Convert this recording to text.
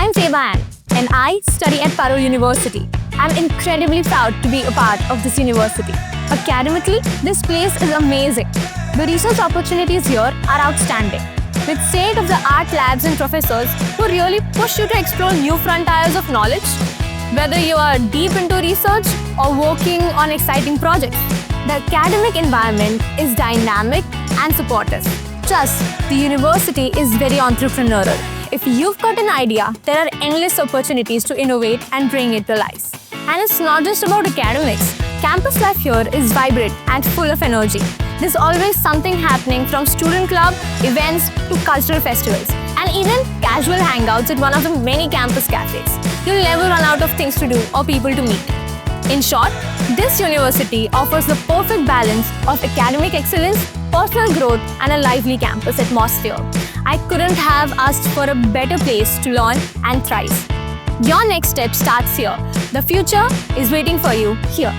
I'm Sebayan and I study at Parul University. I'm incredibly proud to be a part of this university. Academically, this place is amazing. The research opportunities here are outstanding, with state-of-the-art labs and professors who really push you to explore new frontiers of knowledge. Whether you are deep into research or working on exciting projects, the academic environment is dynamic and supportive. Plus, the university is very entrepreneurial. If you've got an idea, there are endless opportunities to innovate and bring it to life. And it's not just about academics. Campus life here is vibrant and full of energy. There's always something happening, from student club, events to cultural festivals, and even casual hangouts at one of the many campus cafes. You'll never run out of things to do or people to meet. In short, this university offers the perfect balance of academic excellence, personal growth, and a lively campus atmosphere. I couldn't have asked for a better place to learn and thrive. Your next step starts here. The future is waiting for you here.